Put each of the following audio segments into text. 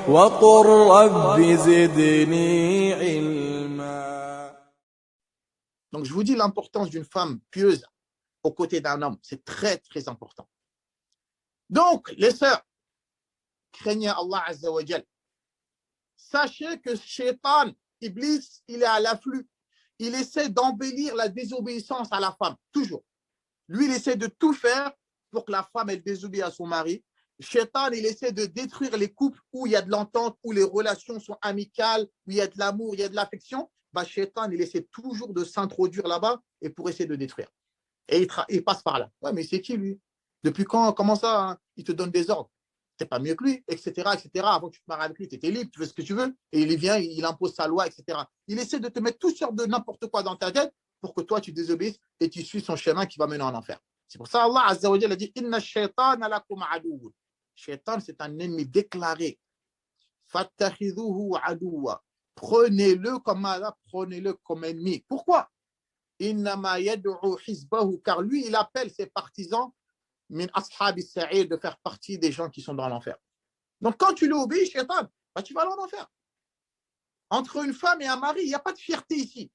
وقل رب زدني علما. Donc, je vous dis l'importance d'une femme pieuse aux côtés d'un homme. C'est très, très important. Donc, les sœurs, craignez Allah Azza wa Jal. Sachez que Shaitan, Iblis, il est à l'afflux. Il essaie d'embellir la désobéissance à la femme, toujours. Lui, il essaie de tout faire pour que la femme, elle désobéisse à son mari. Shaitan, il essaie de détruire les couples où il y a de l'entente, où les relations sont amicales, où il y a de l'amour, il y a de l'affection. Bah, Shaitan, il essaie toujours de s'introduire là-bas et pour essayer de détruire. Et il passe par là. Ouais, mais c'est qui, lui? Depuis quand? Comment ça, hein? Il te donne des ordres. T'es pas mieux que lui, etc., etc. Avant que tu te maries avec lui, tu étais libre, tu fais ce que tu veux. Et il vient, il impose sa loi, etc. Il essaie de te mettre toutes sortes de n'importe quoi dans ta tête pour que toi, tu désobéisses et tu suis son chemin qui va mener en enfer. C'est pour ça Allah Azza wa Jalla a dit Inna shaytana lakum aduwwun. Shaitan, c'est un ennemi déclaré. Fattakhidhuhu aduwwa. Prenez-le comme Allah, prenez-le comme ennemi. Pourquoi? Innama yad'u hizbahu, car lui, il appelle ses partisans min ashabi sa'ir, de faire partie des gens qui sont dans l'enfer. Donc, quand tu lui obéis, Shaitan, bah, tu vas aller en enfer. Entre une femme et un mari, il n'y a pas de fierté ici.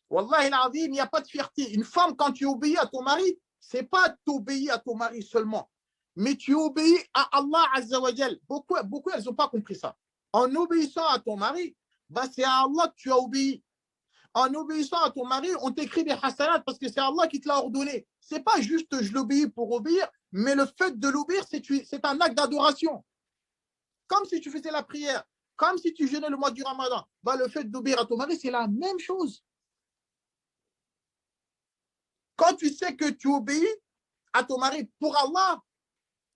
Wallahi al-azim, il n'y a pas de fierté. Une femme, quand tu obéis à ton mari, ce n'est pas t'obéir à ton mari seulement, mais tu obéis à Allah Azza wa Jal. Beaucoup, elles n'ont pas compris ça. En obéissant à ton mari, bah, c'est à Allah que tu as obéi. En obéissant à ton mari, on t'écrit des hasanats parce que c'est Allah qui te l'a ordonné. Ce n'est pas juste je l'obéis pour obéir, mais le fait de l'obéir, c'est un acte d'adoration. Comme si tu faisais la prière, comme si tu jeûnais le mois du Ramadan. Bah, le fait d'obéir à ton mari, c'est la même chose. Quand tu sais que tu obéis à ton mari pour Allah,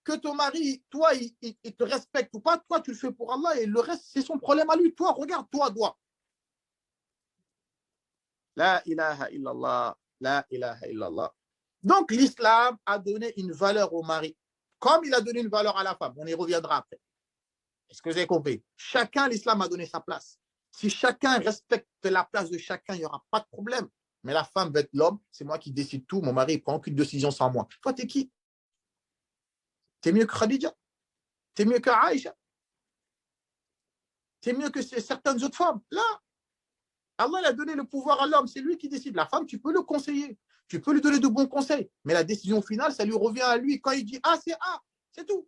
que ton mari, toi, il te respecte ou pas, toi, tu le fais pour Allah et le reste, c'est son problème à lui. Toi, regarde, toi. La ilaha illallah, la ilaha illallah. Donc, l'islam a donné une valeur au mari, comme il a donné une valeur à la femme. On y reviendra après. Est-ce que vous avez compris? Chacun, l'islam a donné sa place. Si chacun respecte la place de chacun, il n'y aura pas de problème. Mais la femme va être l'homme, c'est moi qui décide tout, mon mari ne prend aucune décision sans moi. Toi, t'es qui? T'es mieux que Khadija? T'es mieux que Aïcha? T'es mieux que certaines autres femmes? Là, Allah a donné le pouvoir à l'homme, c'est lui qui décide. La femme, tu peux le conseiller, tu peux lui donner de bons conseils, mais la décision finale, ça lui revient à lui. Quand il dit A, c'est A, c'est tout.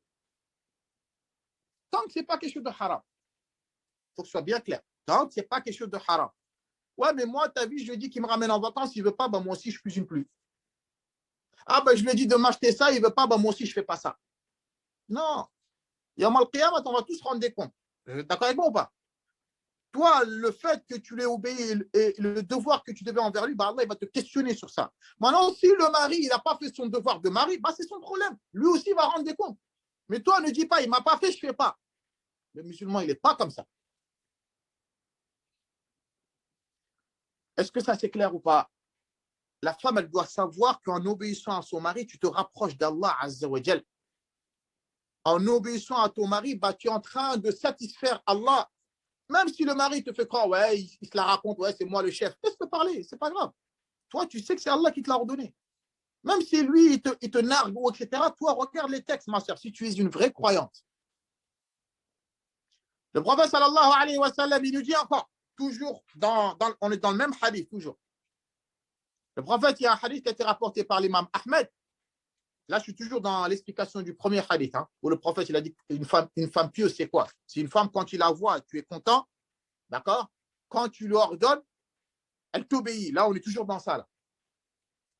Tant que ce n'est pas quelque chose de haram. Il faut que ce soit bien clair. Tant que ce n'est pas quelque chose de haram. Ouais, mais moi, ta vie, je lui dis qu'il me ramène en vacances, il ne veut pas, bah, moi aussi, je cuisine plus. Ah, ben, je lui ai dit de m'acheter ça, il ne veut pas, bah, moi aussi, je ne fais pas ça. Non. Yawm al-Qiyamah, on va tous se rendre des comptes. D'accord avec moi ou pas? Toi, le fait que tu l'aies obéi et le devoir que tu devais envers lui, bah, Allah il va te questionner sur ça. Maintenant, si le mari, il n'a pas fait son devoir de mari, bah, c'est son problème. Lui aussi il va rendre des comptes. Mais toi, ne dis pas, il ne m'a pas fait, je ne fais pas. Le musulman, il n'est pas comme ça. Est-ce que ça, c'est clair ou pas? La femme, elle doit savoir qu'en obéissant à son mari, tu te rapproches d'Allah Azza wa Jal. En obéissant à ton mari, bah, tu es en train de satisfaire Allah. Même si le mari te fait croire, ouais, il se la raconte, ouais, c'est moi le chef. Laisse-le parler, c'est pas grave. Toi, tu sais que c'est Allah qui te l'a ordonné. Même si lui, il te nargue, etc., toi, regarde les textes, ma soeur, si tu es une vraie croyante. Le prophète, sallallahu alayhi wa sallam, il nous dit encore, toujours, on est dans le même hadith, toujours. Le prophète, il y a un hadith qui a été rapporté par l'imam Ahmed. Là, je suis toujours dans l'explication du premier hadith, hein, où le prophète, il a dit une femme pieuse, c'est quoi? C'est une femme, quand tu la vois, tu es content, d'accord? Quand tu lui ordonnes, elle t'obéit. Là, on est toujours dans ça, là.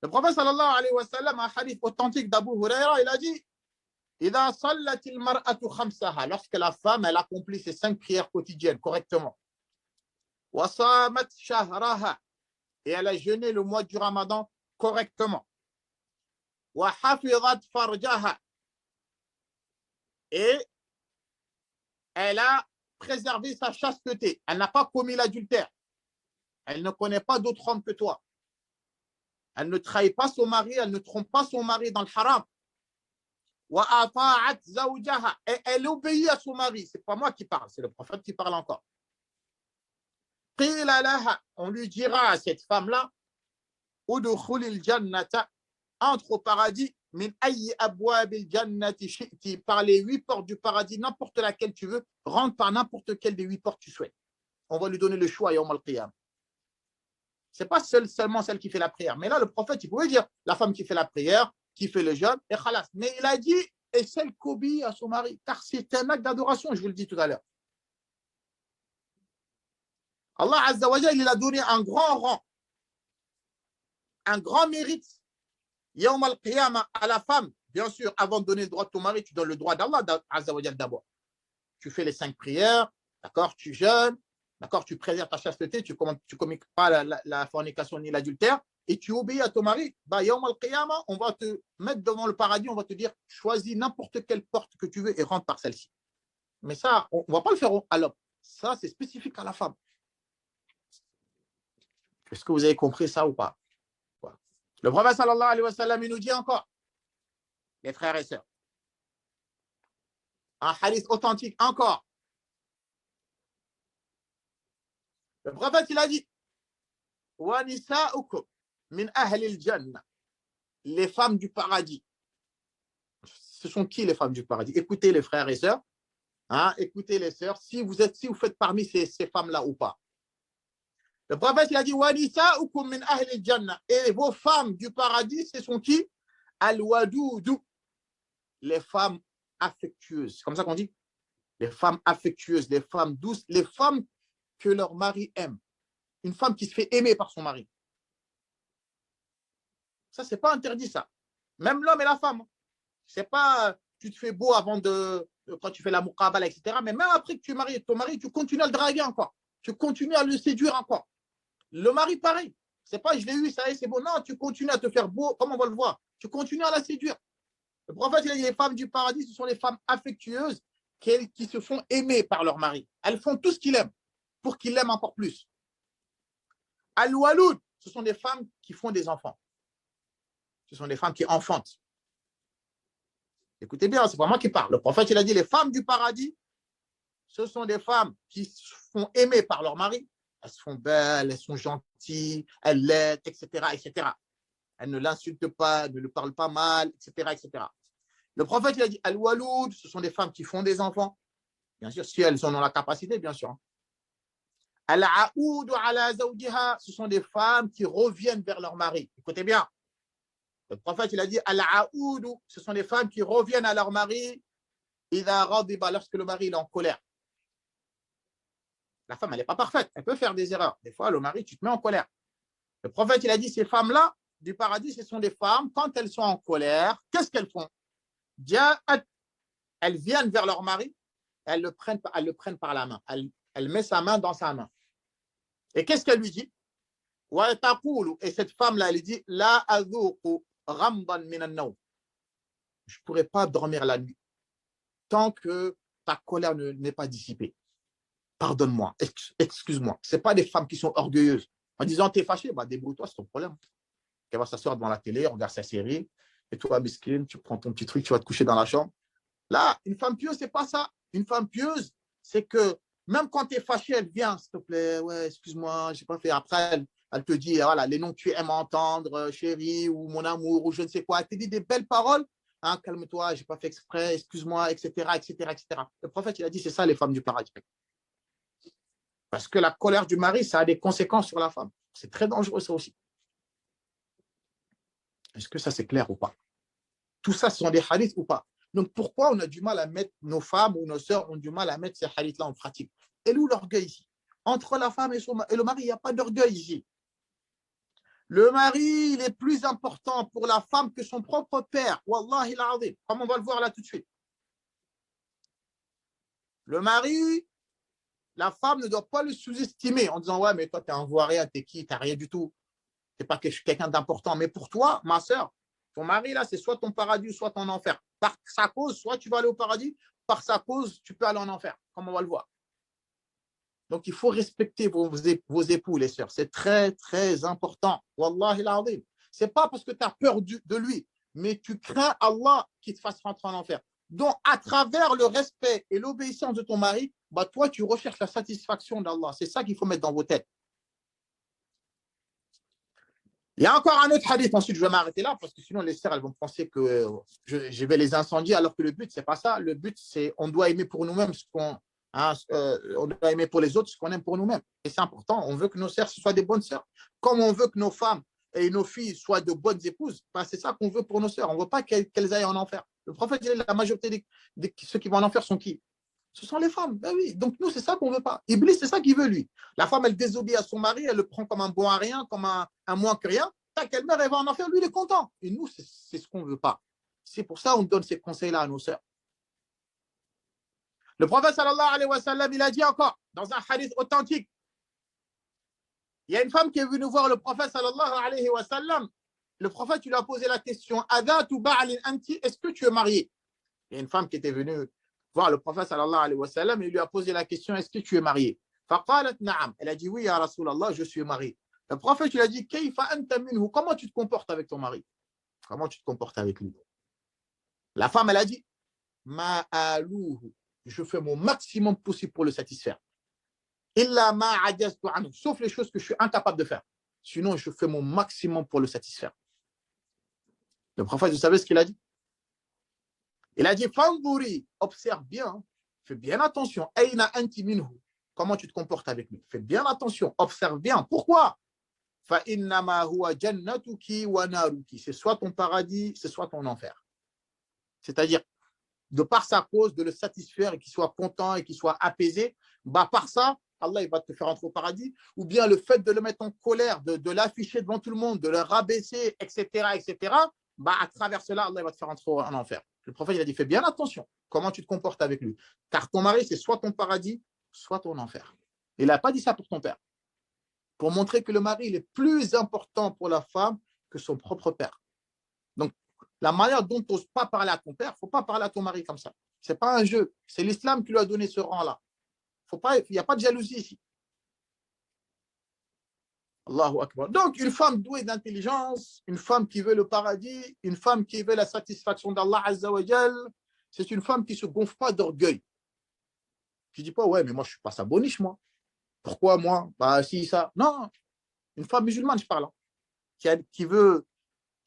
Le prophète, sallallahu alayhi wa sallam, un hadith authentique d'Abu Huraira, il a dit lorsque la femme, elle accomplit ses 5 prières quotidiennes correctement, et elle a jeûné le mois du Ramadan correctement, et elle a préservé sa chasteté, elle n'a pas commis l'adultère, elle ne connaît pas d'autre homme que toi, elle ne trahit pas son mari, elle ne trompe pas son mari dans le haram, et elle obéit à son mari. C'est pas moi qui parle, c'est le prophète qui parle encore. On lui dira à cette femme-là, entre au paradis, min ayyi abwabil jannati shi'ti, par les 8 portes du paradis, n'importe laquelle tu veux, rentre par n'importe quelle des 8 portes tu souhaites. On va lui donner le choix yawm al-qiyam. C'est pas seulement celle qui fait la prière. Mais là, le prophète, il pouvait dire la femme qui fait la prière, qui fait le jeûne, et khalas. Mais il a dit, et celle qu'obéit à son mari, car c'est un acte d'adoration, je vous le dis tout à l'heure. Allah Azza wa Jalla, il a donné un grand rang, un grand mérite, yawm al-qiyamah, à la femme. Bien sûr, avant de donner le droit de ton mari, tu donnes le droit d'Allah Azza wa Jalla d'abord. Tu fais les 5 prières, d'accord, tu jeûnes, d'accord, tu préserves ta chasteté, tu ne commets pas la fornication ni l'adultère, et tu obéis à ton mari. Bah, yawm al-qiyamah, on va te mettre devant le paradis, on va te dire, choisis n'importe quelle porte que tu veux et rentre par celle-ci. Mais ça, on ne va pas le faire à l'homme. Ça, c'est spécifique à la femme. Est-ce que vous avez compris ça ou pas? Voilà. Le prophète sallallahu alayhi wa sallam, il nous dit encore, les frères et sœurs, un hadith authentique encore. Le prophète, il a dit, wa nisa'ukum min ahli al-jannah, les femmes du paradis. Ce sont qui les femmes du paradis? Écoutez les frères et sœurs, hein, écoutez les sœurs, si vous faites parmi ces femmes-là ou pas. Le prophète, il a dit, wa nisa'ukum min ahli al-jannah, et vos femmes du paradis, ce sont qui? Al-wadudu, les femmes affectueuses. C'est comme ça qu'on dit? Les femmes affectueuses, les femmes douces, les femmes que leur mari aime. Une femme qui se fait aimer par son mari. Ça, c'est pas interdit, ça. Même l'homme et la femme. C'est pas, tu te fais beau avant quand tu fais la muqabala, etc. Mais même après que tu maries ton mari, tu continues à le draguer encore. Tu continues à le séduire encore. Le mari, pareil. C'est pas, je l'ai eu, ça y est, c'est bon. Non, tu continues à te faire beau, comme on va le voir. Tu continues à la séduire. Le prophète, il a dit, les femmes du paradis, ce sont les femmes affectueuses qui se font aimer par leur mari. Elles font tout ce qu'il aime pour qu'il l'aime encore plus. Al-Waloud, ce sont des femmes qui font des enfants. Ce sont des femmes qui enfantent. Écoutez bien, c'est pas moi qui parle. Le prophète, il a dit, les femmes du paradis, ce sont des femmes qui se font aimer par leur mari. Elles sont belles, elles sont gentilles, elles l'aident, etc., etc. Elles ne l'insultent pas, ne le parlent pas mal, etc., etc. Le prophète, il a dit, Al-Waloud, ce sont des femmes qui font des enfants. Bien sûr, si elles en ont la capacité, bien sûr. Al-Aoud ala zawjiha, ce sont des femmes qui reviennent vers leur mari. Écoutez bien. Le prophète, il a dit, Al-Aoud, ce sont des femmes qui reviennent à leur mari lorsque le mari est en colère. La femme, elle n'est pas parfaite. Elle peut faire des erreurs. Des fois, le mari, tu te mets en colère. Le prophète, il a dit, ces femmes-là, du paradis, ce sont des femmes, quand elles sont en colère, qu'est-ce qu'elles font? Elles viennent vers leur mari, elles le prennent par la main. Elle met sa main dans sa main. Et qu'est-ce qu'elle lui dit? Et cette femme-là, elle dit, La azuqu ramban minan nawm. Je ne pourrais pas dormir la nuit tant que ta colère n'est pas dissipée. Pardonne-moi, excuse-moi. Ce n'est pas des femmes qui sont orgueilleuses. En disant, tu es fâché, bah, débrouille-toi, c'est ton problème. Elle va s'asseoir devant la télé, regarde sa série, et toi, miskin, tu prends ton petit truc, tu vas te coucher dans la chambre. Là, une femme pieuse, ce n'est pas ça. Une femme pieuse, c'est que même quand tu es fâché, elle vient, s'il te plaît, ouais, excuse-moi, je n'ai pas fait. Après, elle te dit, voilà, les noms que tu aimes entendre, chérie, ou mon amour, ou je ne sais quoi. Elle te dit des belles paroles. Hein, calme-toi, je n'ai pas fait exprès, excuse-moi, etc., etc., etc. Le prophète, il a dit, c'est ça les femmes du paradis. Parce que la colère du mari, ça a des conséquences sur la femme. C'est très dangereux, ça aussi. Est-ce que ça, c'est clair ou pas? Tout ça, ce sont des hadiths ou pas? Donc, pourquoi on a du mal à mettre, nos femmes ou nos sœurs ont du mal à mettre ces hadiths-là en pratique? Et où l'orgueil ici? Entre la femme et le mari, il n'y a pas d'orgueil ici. Le mari, il est plus important pour la femme que son propre père. Wallahi l'azim. Comme on va le voir là tout de suite. Le mari, la femme ne doit pas le sous-estimer en disant, ouais, mais toi, tu es un voirien, tu es qui? Tu n'as rien du tout. Tu n'es pas quelqu'un d'important. Mais pour toi, ma sœur, ton mari, là, c'est soit ton paradis, soit ton enfer. Par sa cause, soit tu vas aller au paradis, par sa cause, tu peux aller en enfer, comme on va le voir. Donc, il faut respecter vos époux, les sœurs. C'est très, très important. Wallahi l'azim. Ce n'est pas parce que tu as peur de lui, mais tu crains Allah qui te fasse rentrer en enfer. Donc, à travers le respect et l'obéissance de ton mari, bah, toi, tu recherches la satisfaction d'Allah. C'est ça qu'il faut mettre dans vos têtes. Il y a encore un autre hadith, ensuite je vais m'arrêter là, parce que sinon les sœurs, elles vont penser que je vais les incendier, alors que le but, c'est pas ça. Le but, c'est on doit aimer pour nous-mêmes ce qu'on on doit aimer pour les autres ce qu'on aime pour nous-mêmes. Et c'est important, on veut que nos sœurs soient des bonnes sœurs. Comme on veut que nos femmes et nos filles soient de bonnes épouses, ben c'est ça qu'on veut pour nos sœurs. On ne veut pas qu'elles aillent en enfer. Le prophète dit, la majorité de ceux qui vont en enfer sont qui? Ce sont les femmes. Ben oui. Donc nous, c'est ça qu'on ne veut pas. Iblis, c'est ça qu'il veut, lui. La femme, elle désobéit à son mari, elle le prend comme un bon à rien, comme un moins que rien. Tant qu'elle meurt, elle va en enfer, lui, il est content. Et nous, c'est ce qu'on ne veut pas. C'est pour ça qu'on donne ces conseils-là à nos sœurs. Le prophète, sallallahu alayhi wa sallam, il a dit encore, dans un hadith authentique, il y a une femme qui est venue voir le prophète, sallallahu alayhi wa sallam. Le prophète, lui a posé la question, Adatu ba'alin anti, est-ce que tu es marié? Il y a une femme qui était venue voir le prophète sallallahu alayhi wa sallam et lui a posé la question, est-ce que tu es marié? Faqalat na'am. Elle a dit oui, ya Rasulallah, je suis marié. Le prophète lui a dit, Kayfa anta minhu, comment tu te comportes avec ton mari? Comment tu te comportes avec lui? La femme, elle a dit, ma'aluhu, je fais mon maximum possible pour le satisfaire. Illa ma ajaztu anhu, sauf les choses que je suis incapable de faire. Sinon, je fais mon maximum pour le satisfaire. Le prophète, vous savez ce qu'il a dit? Il a dit, Fandouri, observe bien, fais bien attention. Aina anti minhu, comment tu te comportes avec lui? Fais bien attention, observe bien. Pourquoi? Fa innama huwa jannatuki wa naruki. C'est soit ton paradis, c'est soit ton enfer. C'est-à-dire, de par sa cause, de le satisfaire et qu'il soit content et qu'il soit apaisé, bah par ça, Allah il va te faire entrer au paradis, ou bien le fait de le mettre en colère, de l'afficher devant tout le monde, de le rabaisser, etc., bah à travers cela, Allah il va te faire entrer en enfer. Le prophète il a dit, fais bien attention, comment tu te comportes avec lui. Car ton mari, c'est soit ton paradis, soit ton enfer. Il n'a pas dit ça pour ton père. Pour montrer que le mari il est plus important pour la femme que son propre père. Donc, la manière dont tu n'oses pas parler à ton père, il ne faut pas parler à ton mari comme ça. Ce n'est pas un jeu. C'est l'islam qui lui a donné ce rang-là. Il n'y a pas de jalousie ici. Allahu Akbar. Donc, une femme douée d'intelligence, une femme qui veut le paradis, une femme qui veut la satisfaction d'Allah Azza wa Jal, c'est une femme qui ne se gonfle pas d'orgueil. Qui ne dit pas, ouais, mais moi, je ne suis pas sa boniche, moi. Pourquoi moi? Bah, si, ça. Non, une femme musulmane, je parle. Qui veut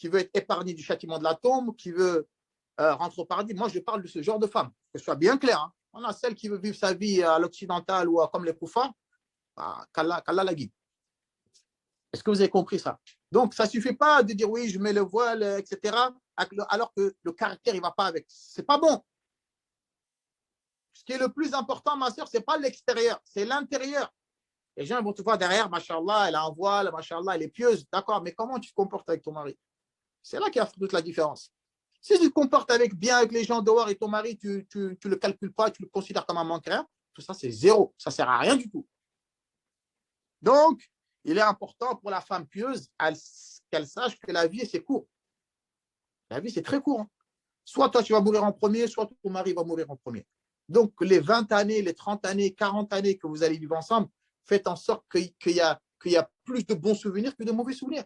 être épargnée du châtiment de la tombe, qui veut rentrer au paradis. Moi, je parle de ce genre de femme. Que ce soit bien clair. Hein. On a celle qui veut vivre sa vie à l'occidental ou comme les koufars, qu'Allah la guide. Est-ce que vous avez compris ça? Donc, ça ne suffit pas de dire oui, je mets le voile, etc., alors que le caractère, il ne va pas avec. Ce n'est pas bon. Ce qui est le plus important, ma soeur, ce n'est pas l'extérieur, c'est l'intérieur. Les gens vont te voir derrière, machallah, elle a un voile, machallah, elle est pieuse. D'accord, mais comment tu te comportes avec ton mari? C'est là qu'il y a toute la différence. Si tu te comportes bien avec les gens dehors et ton mari, tu ne le calcules pas, tu le considères comme un manqueur, tout ça, c'est zéro. Ça ne sert à rien du tout. Donc, il est important pour la femme pieuse qu'elle sache que la vie, c'est court. La vie, c'est très court. Hein. Soit toi, tu vas mourir en premier, soit ton mari va mourir en premier. Donc, les 20 années, les 30 années, 40 années que vous allez vivre ensemble, faites en sorte qu'il y a plus de bons souvenirs que de mauvais souvenirs.